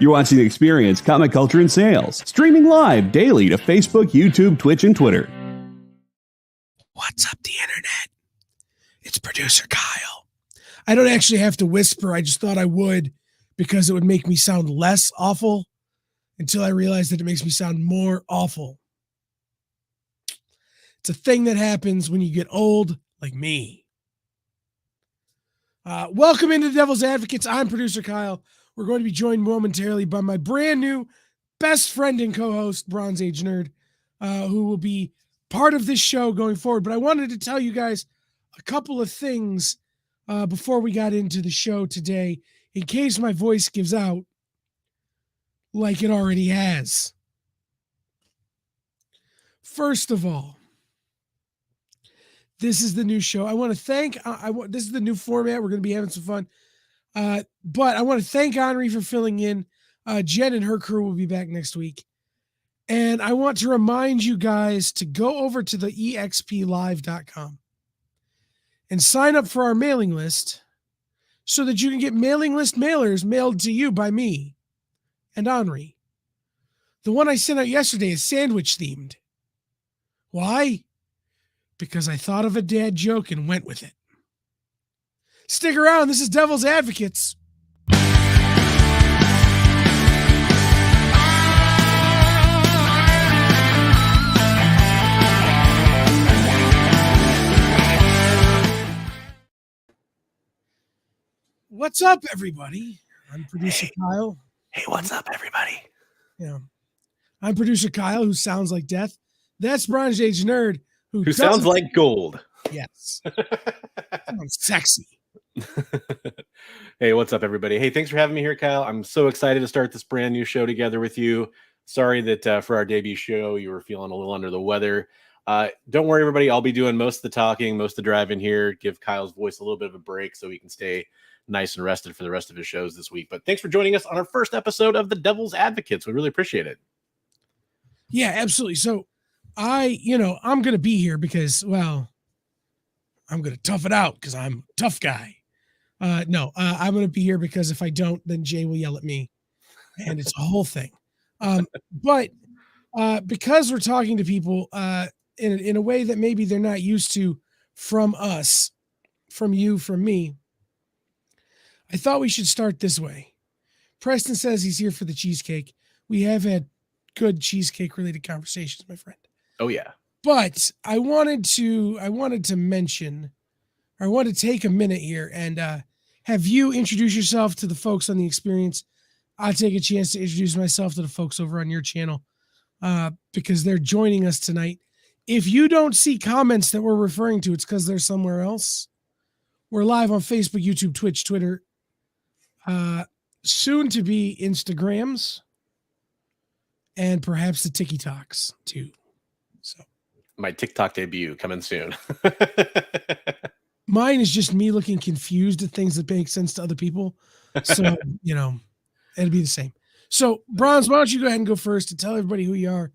You're watching Experience Comic Culture and Sales, streaming live daily to Facebook, YouTube, Twitch, and Twitter. What's up, the internet? It's producer Kyle. I don't actually have to whisper. I just thought I would because it would make me sound less awful until I realized that it makes me sound more awful. It's a thing that happens when you get old like me. Welcome into Devil's Advocates. I'm producer Kyle. We're going to be joined momentarily by my brand new best friend and co-host, Bronze Age Nerd, who will be part of this show going forward. But I wanted to tell you guys a couple of things before we got into the show today, in case my voice gives out like it already has. First of all, this is the new show. I want to thank, this is the new format. We're going to be having some fun. But I want to thank Henri for filling in. Jen and her crew will be back next week. And I want to remind you guys to go over to the explive.com and sign up for our mailing list so that you can get mailing list mailers mailed to you by me and Henri. The one I sent out yesterday is sandwich themed. Why? Because I thought of a dad joke and went with it. Stick around. This is Devil's Advocates. What's up, everybody? I'm producer Kyle. Hey, what's up, everybody? Yeah, I'm producer Kyle, who sounds like death. That's Bronze Age Nerd, who sounds like gold. Yes, sounds sexy. Hey, what's up, everybody? Hey, thanks for having me here, Kyle. I'm so excited to start this brand new show together with you. Sorry that for our debut show, you were feeling a little under the weather. Don't worry, everybody. I'll be doing most of the talking, most of the driving here. Give Kyle's voice a little bit of a break so he can stay nice and rested for the rest of his shows this week. But thanks for joining us on our first episode of the Devil's Advocates. We really appreciate it. Yeah, absolutely. So I'm going to be here because, well, I'm going to tough it out because I'm a tough guy. I'm going to be here because if I don't, then Jay will yell at me and it's a whole thing. But because we're talking to people in a way that maybe they're not used to from us, from you, from me, I thought we should start this way. Preston says he's here for the cheesecake. We have had good cheesecake related conversations, my friend. Oh yeah. But I wanted to mention, or I want to take a minute here and have you introduce yourself to the folks on the Experience. I'll take a chance to introduce myself to the folks over on your channel because they're joining us tonight. If you don't see comments that we're referring to, it's because they're somewhere else. We're live on Facebook, YouTube, Twitch, Twitter, soon to be Instagrams, and perhaps the TikToks too. So my TikTok debut coming soon. Mine is just me looking confused at things that make sense to other people. So, it'd be the same. So, Bronze, why don't you go ahead and go first and tell everybody who you are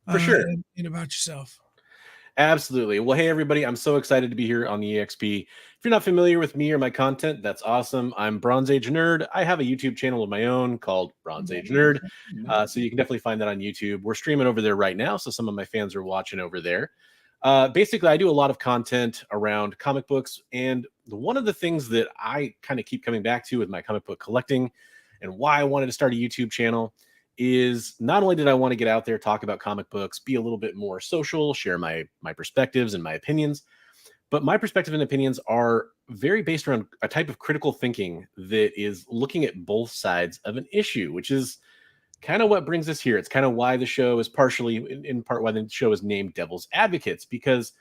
For sure. and about yourself. Absolutely. Well, hey, everybody. I'm so excited to be here on the EXP. If you're not familiar with me or my content, that's awesome. I'm Bronze Age Nerd. I have a YouTube channel of my own called Bronze Age Nerd. So you can definitely find that on YouTube. We're streaming over there right now, so some of my fans are watching over there. Basically, I do a lot of content around comic books, and one of the things that I kind of keep coming back to with my comic book collecting and why I wanted to start a YouTube channel is not only did I want to get out there, talk about comic books, be a little bit more social, share my perspectives and my opinions, but my perspective and opinions are very based around a type of critical thinking that is looking at both sides of an issue, which is kind of what brings us here. It's kind of why the show is partially, in part, why the show is named Devil's Advocates, because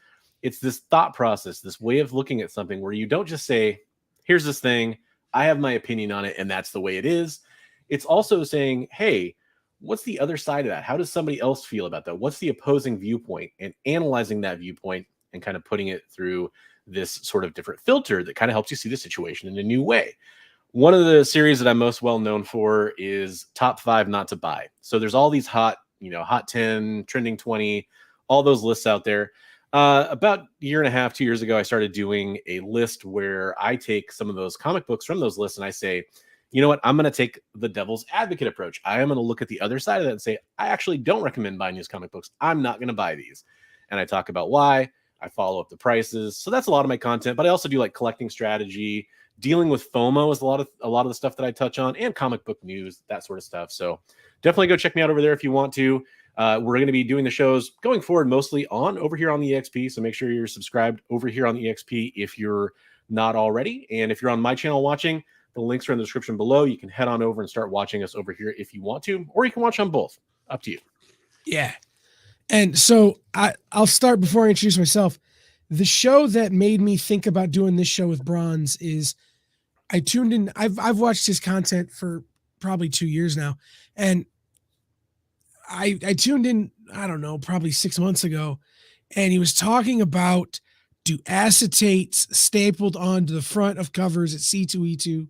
it's this thought process, this way of looking at something where you don't just say, here's this thing, I have my opinion on it, and that's the way it is. It's also saying, hey, what's the other side of that? How does somebody else feel about that? What's the opposing viewpoint? And analyzing that viewpoint and kind of putting it through this sort of different filter that kind of helps you see the situation in a new way. One of the series that I'm most well known for is Top 5 Not to Buy. So there's all these hot 10, trending 20, all those lists out there. About a year and a half, 2 years ago, I started doing a list where I take some of those comic books from those lists and I say, you know what? I'm going to take the devil's advocate approach. I am going to look at the other side of that and say, I actually don't recommend buying these comic books. I'm not going to buy these. And I talk about why. I follow up the prices. So that's a lot of my content, but I also do like collecting strategy, dealing with FOMO is a lot of the stuff that I touch on, and comic book news, that sort of stuff. So definitely go check me out over there if you want to. We're going to be doing the shows going forward mostly over here on the EXP. So make sure you're subscribed over here on the EXP if you're not already. And if you're on my channel watching, the links are in the description below. You can head on over and start watching us over here if you want to, or you can watch on both. Up to you. Yeah. And so I'll start before I introduce myself. The show that made me think about doing this show with Bronze is I tuned in. I've watched his content for probably 2 years now. And I tuned in, I don't know, probably 6 months ago. And he was talking about, do acetates stapled onto the front of covers at C2E2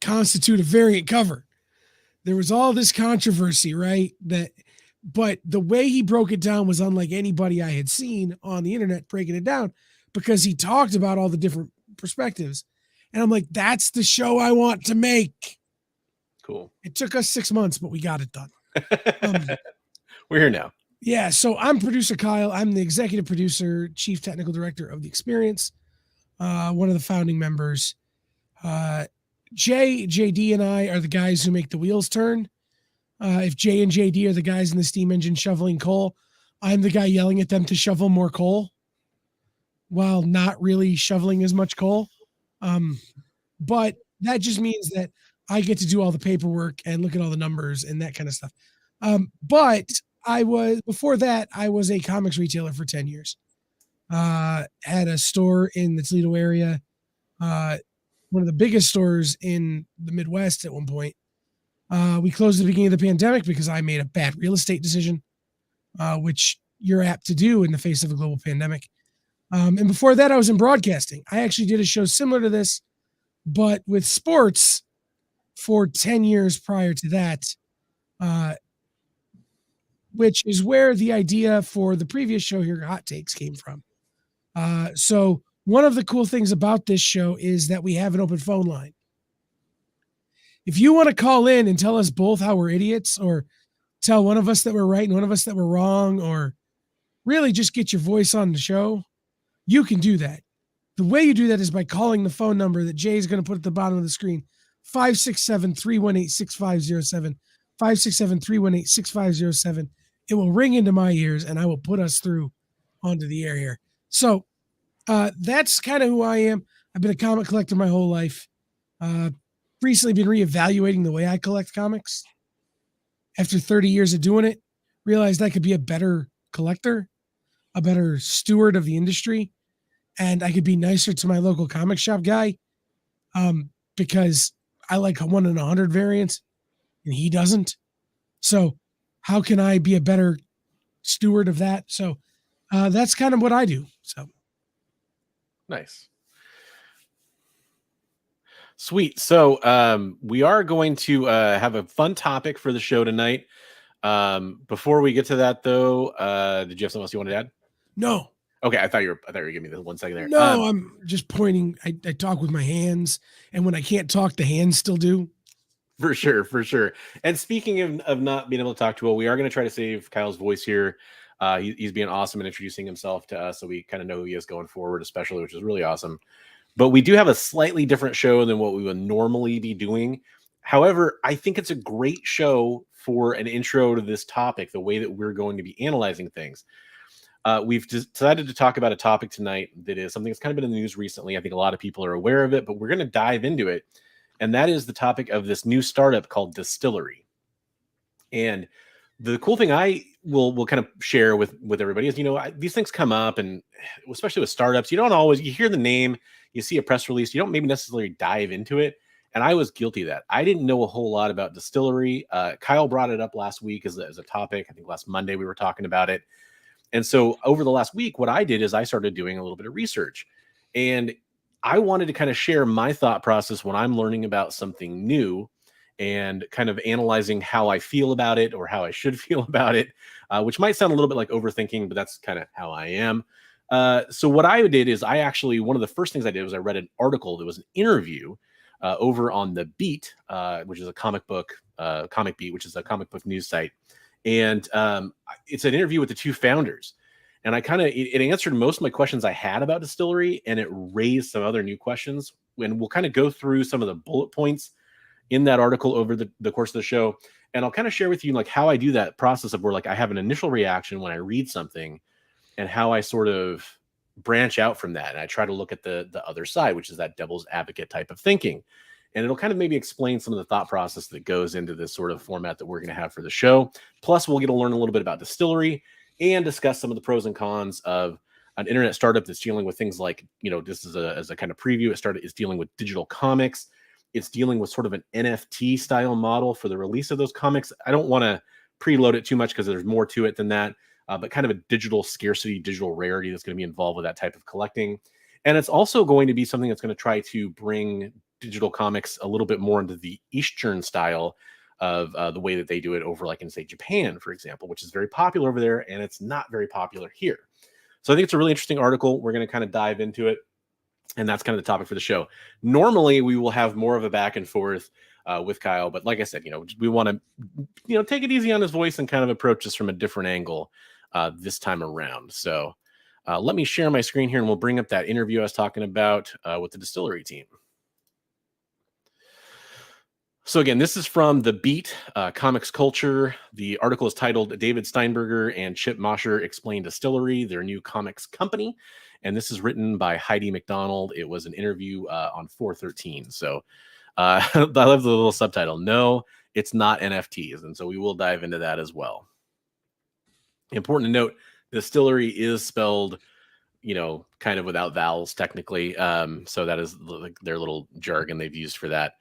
constitute a variant cover? There was all this controversy, right? But the way he broke it down was unlike anybody I had seen on the internet breaking it down, because he talked about all the different perspectives. And I'm like, that's the show I want to make. Cool. It took us 6 months, but we got it done. We're here now. Yeah. So I'm producer Kyle. I'm the executive producer, chief technical director of The Experience, one of the founding members. JD, and I are the guys who make the wheels turn. If Jay and JD are the guys in the steam engine shoveling coal, I'm the guy yelling at them to shovel more coal while not really shoveling as much coal. But that just means that I get to do all the paperwork and look at all the numbers and that kind of stuff. But before that, I was a comics retailer for 10 years. Had a store in the Toledo area, one of the biggest stores in the Midwest at one point. We closed at the beginning of the pandemic because I made a bad real estate decision, which you're apt to do in the face of a global pandemic. And before that, I was in broadcasting. I actually did a show similar to this, but with sports for 10 years prior to that, which is where the idea for the previous show here, Hot Takes, came from. So one of the cool things about this show is that we have an open phone line. If you want to call in and tell us both how we're idiots, or tell one of us that we're right and one of us that we're wrong, or really just get your voice on the show, you can do that. The way you do that is by calling the phone number that Jay is going to put at the bottom of the screen, 567-318-6507, 567-318-6507. It will ring into my ears and I will put us through onto the air here. So that's kind of who I am. I've been a comic collector my whole life. Recently been reevaluating the way I collect comics. After 30 years of doing it, realized I could be a better collector, a better steward of the industry, and I could be nicer to my local comic shop guy, because I like 1 in 100 variants and he doesn't. So how can I be a better steward of that? So that's kind of what I do. So nice. Sweet. So we are going to have a fun topic for the show tonight. Before we get to that, though, did you have something else you wanted to add? No. Okay, I thought you were giving me the 1 second there. No, I'm just pointing. I talk with my hands, and when I can't talk, the hands still do. For sure. And speaking of not being able to talk too well, we are going to try to save Kyle's voice here. He's being awesome and introducing himself to us, so we kind of know who he is going forward, especially, which is really awesome. But we do have a slightly different show than what we would normally be doing. However, I think it's a great show for an intro to this topic, the way that we're going to be analyzing things. We've decided to talk about a topic tonight that is something that's kind of been in the news recently. I think a lot of people are aware of it, but we're going to dive into it. And that is the topic of this new startup called Distillery. And the cool thing I will kind of share with everybody is, these things come up, and especially with startups, you hear the name, you see a press release, you don't maybe necessarily dive into it. And I was guilty of that. I didn't know a whole lot about Distillery. Kyle brought it up last week as a topic. I think last Monday we were talking about it. And so over the last week, what I did is I started doing a little bit of research, and I wanted to kind of share my thought process when I'm learning about something new and kind of analyzing how I feel about it, or how I should feel about it, which might sound a little bit like overthinking, but that's kind of how I am. So what I did is one of the first things I did was I read an article that was an interview over on The Beat, which is a Comic Beat, which is a comic book news site. And it's an interview with the two founders. And I kind of, it answered most of my questions I had about distillery, and it raised some other new questions. And we'll kind of go through some of the bullet points in that article over the course of the show. And I'll kind of share with you like how I do that process of where like I have an initial reaction when I read something and how I sort of branch out from that. And I try to look at the other side, which is that devil's advocate type of thinking. And it'll kind of maybe explain some of the thought process that goes into this sort of format that we're going to have for the show. Plus, we'll get to learn a little bit about distillery and discuss some of the pros and cons of an internet startup that's dealing with things like, this is as a kind of preview. It's dealing with digital comics. It's dealing with sort of an NFT style model for the release of those comics. I don't want to preload it too much because there's more to it than that, but kind of a digital scarcity, digital rarity that's going to be involved with that type of collecting. And it's also going to be something that's going to try to bring digital comics a little bit more into the Eastern style of the way that they do it over like in, say, Japan, for example, which is very popular over there, and it's not very popular here. So I think it's a really interesting article. We're going to kind of dive into it, and that's kind of the topic for the show. Normally, we will have more of a back and forth with Kyle, but like I said, we want to, take it easy on his voice and kind of approach this from a different angle this time around. So let me share my screen here, and we'll bring up that interview I was talking about with the distillery team. So again, this is from The Beat, Comics Culture. The article is titled David Steinberger and Chip Mosher Explain Distillery, their new comics company. And this is written by Heidi McDonald. It was an interview on 4/13. So I love the little subtitle. No, it's not NFTs. And so we will dive into that as well. Important to note, distillery is spelled, kind of without vowels technically. So that is like their little jargon they've used for that.